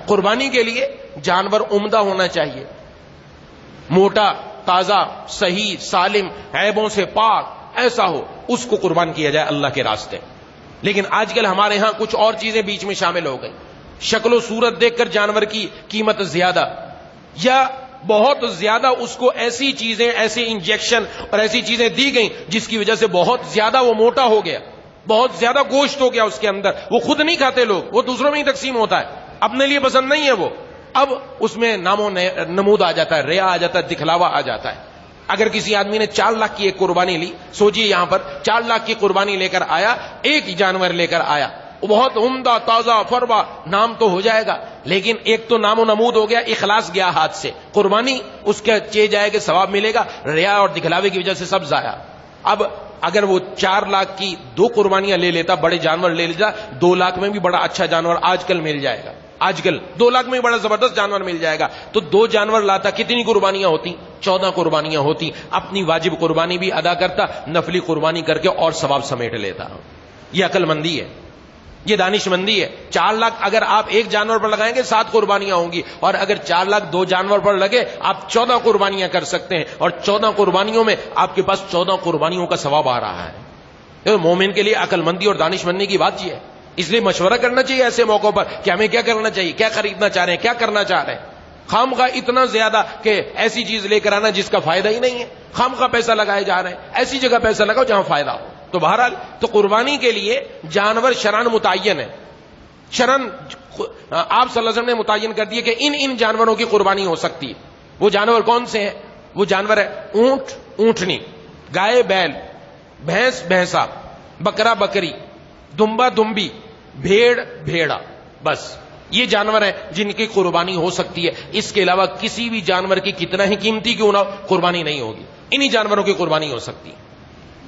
قربانی کے لیے جانور عمدہ ہونا چاہیے، موٹا، تازہ، صحیح، سالم، عیبوں سے پاک ایسا ہو، اس کو قربان کیا جائے اللہ کے راستے۔ لیکن آج کل ہمارے ہاں کچھ اور چیزیں بیچ میں شامل ہو گئی، شکل و صورت دیکھ کر جانور کی قیمت زیادہ، یا بہت زیادہ اس کو ایسی چیزیں، ایسے انجیکشن اور ایسی چیزیں دی گئیں جس کی وجہ سے بہت زیادہ وہ موٹا ہو گیا، بہت زیادہ گوشت ہو گیا اس کے اندر، وہ خود نہیں کھاتے لوگ، وہ دوسروں میں ہی تقسیم ہوتا ہے، اپنے لیے پسند نہیں ہے وہ، اب اس میں نام و نمود آ جاتا ہے، ریا آ جاتا ہے، دکھلاوا آ جاتا ہے۔ اگر کسی آدمی نے 4 لاکھ کی ایک قربانی لی، سوچئے یہاں پر 4 لاکھ کی قربانی لے کر آیا، ایک جانور لے کر آیا، وہ بہت عمدہ، تازہ، فربا، نام تو ہو جائے گا، لیکن ایک تو نام و نمود ہو گیا، اخلاص گیا ہاتھ سے، قربانی اس کا چے جائے کہ ثواب ملے گا، ریا اور دکھلاوے کی وجہ سے سب ضائع۔ اب اگر وہ 4 لاکھ کی 2 قربانیاں لے لیتا، بڑے جانور لے لیتا، 2 لاکھ میں بھی بڑا اچھا جانور آج کل مل جائے گا، آج کل 2 لاکھ میں بڑا زبردست جانور مل جائے گا، تو 2 جانور لاتا، کتنی قربانیاں ہوتی؟ 14 قربانیاں ہوتی، اپنی واجب قربانی بھی ادا کرتا، نفلی قربانی کر کے اور ثواب سمیٹ لیتا۔ یہ عقل مندی ہے، یہ دانش مندی ہے۔ 4 لاکھ اگر آپ ایک جانور پر لگائیں گے 7 قربانیاں ہوں گی، اور اگر 4 لاکھ 2 جانور پر لگے آپ 14 قربانیاں کر سکتے ہیں، اور 14 قربانیوں میں آپ کے پاس 14 قربانیوں کا ثواب آ رہا ہے۔ مومن کے لیے عقل مندی اور دانش مندی کی بات یہ ہے، اس لیے مشورہ کرنا چاہیے ایسے موقعوں پر کہ ہمیں کیا کرنا چاہیے، کیا خریدنا چاہ رہے ہیں، کیا کرنا چاہ رہے ہیں۔ خامخواہ اتنا زیادہ کہ ایسی چیز لے کر آنا جس کا فائدہ ہی نہیں ہے، خامخواہ پیسہ لگائے جا رہے ہیں، ایسی جگہ پیسہ لگاؤ جہاں فائدہ ہو۔ تو بہرحال تو قربانی کے لیے جانور شرعاً متعین ہے، شرعاً آپ صلی اللہ علیہ وسلم نے متعین کر دیا کہ ان جانوروں کی قربانی ہو سکتی ہے۔ وہ جانور کون سے ہیں؟ وہ جانور ہے اونٹ، اونٹنی، گائے، بیل، بھینس، بھینسا، بکرا، بکری، دمبا، دمبی، بھیڑ، بھیڑا، بس یہ جانور ہیں جن کی قربانی ہو سکتی ہے۔ اس کے علاوہ کسی بھی جانور کی کتنا ہی قیمتی کیوں نہ ہو قربانی نہیں ہوگی، انہی جانوروں کی قربانی ہو سکتی ہے۔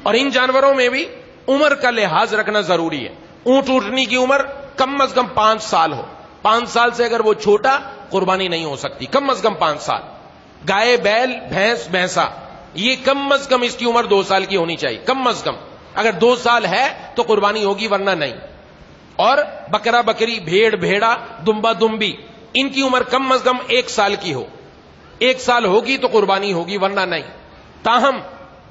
اور ان جانوروں میں بھی عمر کا لحاظ رکھنا ضروری ہے۔ اونٹ اونٹنی کی عمر کم از کم 5 سال ہو، 5 سال سے اگر وہ چھوٹا قربانی نہیں ہو سکتی، کم از کم 5 سال۔ گائے، بیل، بھینس، بھینسا، یہ کم از کم اس کی عمر 2 سال کی ہونی چاہیے، کم از کم۔ اگر 2 سال ہے تو قربانی ہوگی ورنہ نہیں۔ اور بکرا، بکری، بھیڑ، بھیڑا، دمبا، دمبی، ان کی عمر کم از کم 1 سال کی ہو، 1 سال ہوگی تو قربانی ہوگی ورنہ نہیں۔ تاہم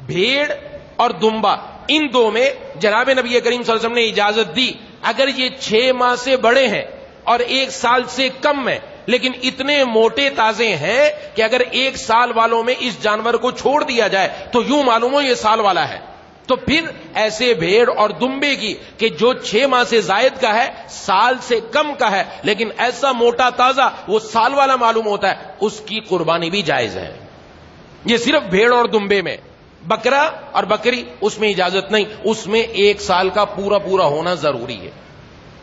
بھیڑ اور دمبا ان 2 میں جناب نبی کریم صلی اللہ علیہ وسلم نے اجازت دی، اگر یہ 6 ماہ سے بڑے ہیں اور 1 سال سے کم ہیں لیکن اتنے موٹے تازے ہیں کہ اگر 1 سال والوں میں اس جانور کو چھوڑ دیا جائے تو یوں معلوم ہو یہ سال والا ہے، تو پھر ایسے بھیڑ اور دمبے کی کہ جو 6 ماہ سے زائد کا ہے، سال سے کم کا ہے لیکن ایسا موٹا تازہ وہ سال والا معلوم ہوتا ہے، اس کی قربانی بھی جائز ہے۔ یہ صرف بھیڑ اور دمبے میں۔ بکرا اور بکری اس میں اجازت نہیں، اس میں 1 سال کا پورا ہونا ضروری ہے۔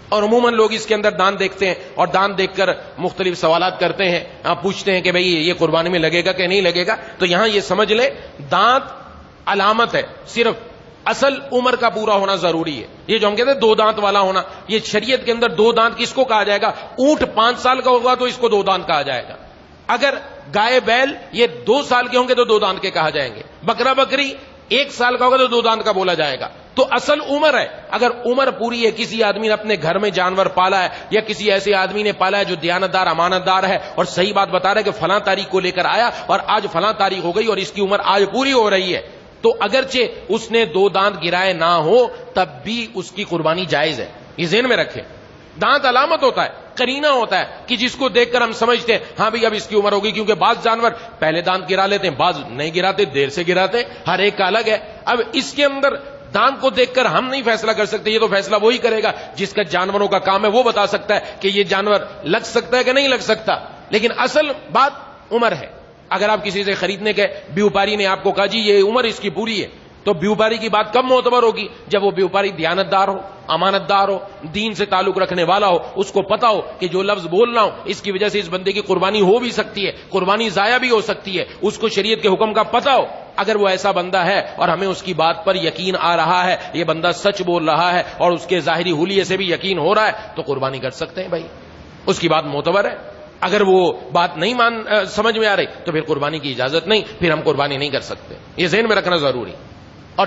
اور عموماً لوگ اس کے اندر دان دیکھتے ہیں اور دان دیکھ کر مختلف سوالات کرتے ہیں، پوچھتے ہیں کہ بھئی یہ قربانی میں لگے گا کہ نہیں لگے گا۔ تو یہاں یہ سمجھ لیں دانت علامت ہے، صرف اصل عمر کا پورا ہونا ضروری ہے۔ یہ جو ہم کہتے ہیں 2 دانت والا ہونا، یہ شریعت کے اندر 2 دانت کس کو کہا جائے گا؟ اونٹ 5 سال کا ہوگا تو اس کو 2 دانت کہا جائے گا۔ اگر گائے، بیل یہ 2 سال کے ہوں گے تو 2 دانت کے کہا جائیں گے۔ بکرا، بکری 1 سال کا ہوگا تو 2 دانت کا بولا جائے گا۔ تو اصل عمر ہے۔ اگر عمر پوری ہے، کسی آدمی نے اپنے گھر میں جانور پالا ہے یا کسی ایسے آدمی نے پالا ہے جو دیانتدار، امانت دار ہے اور صحیح بات بتا رہا ہے کہ فلاں تاریخ کو لے کر آیا اور آج فلاں تاریخ ہو گئی اور اس کی عمر آج پوری ہو رہی ہے، تو اگرچہ اس نے 2 دانت گرائے نہ ہو تب بھی اس کی قربانی جائز ہے۔ یہ ذہن میں رکھیں، دانت علامت ہوتا ہے، قرینہ ہوتا ہے کہ جس کو دیکھ کر ہم سمجھتے ہیں ہاں بھئی اب اس کی عمر ہوگی، کیونکہ بعض جانور پہلے دانت گرا لیتے ہیں، بعض نہیں گراتے، دیر سے گراتے ہیں، ہر ایک کا الگ ہے۔ اب اس کے اندر دانت کو دیکھ کر ہم نہیں فیصلہ کر سکتے، یہ تو فیصلہ وہی کرے گا جس کا جانوروں کا کام ہے، وہ بتا سکتا ہے کہ یہ جانور لگ سکتا ہے کہ نہیں لگ سکتا۔ لیکن اصل بات عمر ہے۔ اگر آپ کسی سے خریدنے کے بیوپاری نے آپ کو کہا جی یہ عمر اس کی پوری ہے، تو بیوپاری کی بات کم معتبر ہوگی جب وہ بیوپاری دیانتدار ہو، امانت دار ہو، دین سے تعلق رکھنے والا ہو، اس کو پتا ہو کہ جو لفظ بول رہا ہوں اس کی وجہ سے اس بندے کی قربانی ہو بھی سکتی ہے، قربانی ضائع بھی ہو سکتی ہے، اس کو شریعت کے حکم کا پتا ہو۔ اگر وہ ایسا بندہ ہے اور ہمیں اس کی بات پر یقین آ رہا ہے، یہ بندہ سچ بول رہا ہے اور اس کے ظاہری حلیے سے بھی یقین ہو رہا ہے، تو قربانی کر سکتے ہیں بھائی، اس کی بات معتبر ہے۔ اگر وہ بات نہیں سمجھ میں آ رہی تو پھر قربانی کی اجازت نہیں، پھر ہم قربانی نہیں کر سکتے، یہ ذہن میں رکھنا ضروری۔ اور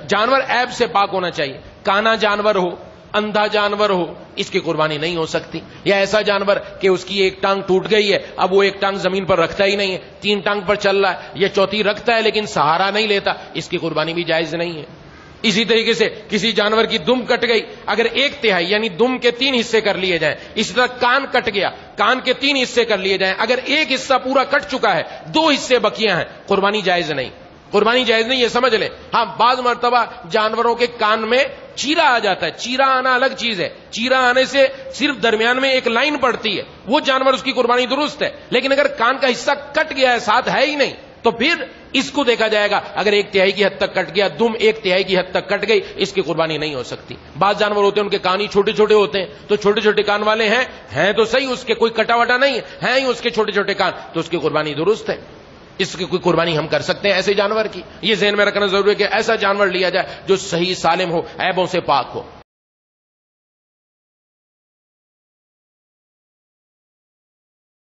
جانور عیب سے پاک ہونا چاہیے، کانا جانور ہو اندھا جانور ہو اس کی قربانی نہیں ہو سکتی، یا ایسا جانور کہ اس کی ایک ٹانگ ٹوٹ گئی ہے، اب وہ ایک ٹانگ زمین پر رکھتا ہی نہیں ہے، 3 ٹانگ پر چل رہا ہے، یا چوتھی رکھتا ہے لیکن سہارا نہیں لیتا، اس کی قربانی بھی جائز نہیں ہے۔ اسی طریقے سے کسی جانور کی دم کٹ گئی، اگر 1/3 یعنی دم کے 3 حصے کر لیے جائیں، اسی طرح کان کٹ گیا، کان کے 3 حصے کر لیے جائیں، اگر ایک حصہ پورا کٹ چکا ہے 2 حصے بقیہ ہیں، قربانی جائز نہیں، قربانی جائز نہیں، یہ سمجھ لیں۔ ہاں بعض مرتبہ جانوروں کے کان میں چیرا آ جاتا ہے، چیرا آنا الگ چیز ہے، چیرا آنے سے صرف درمیان میں ایک لائن پڑتی ہے، وہ جانور اس کی قربانی درست ہے، لیکن اگر کان کا حصہ کٹ گیا ہے ساتھ ہے ہی نہیں تو پھر اس کو دیکھا جائے گا، اگر 1/3 کی حد تک کٹ گیا، دم 1/3 کی حد تک کٹ گئی، اس کی قربانی نہیں ہو سکتی۔ بعض جانور ہوتے ہیں ان کے کان ہی چھوٹے چھوٹے ہوتے ہیں، تو چھوٹے چھوٹے کان والے ہیں تو صحیح، اس کے کوئی کٹا وٹا نہیں ہے، ہیں ہی اس کے چھوٹے چھوٹے کان، تو اس کی قربانی درست ہے، اس کی کوئی قربانی ہم کر سکتے ہیں ایسے جانور کی۔ یہ ذہن میں رکھنا ضروری ہے کہ ایسا جانور لیا جائے جو صحیح سالم ہو، عیبوں سے پاک ہو۔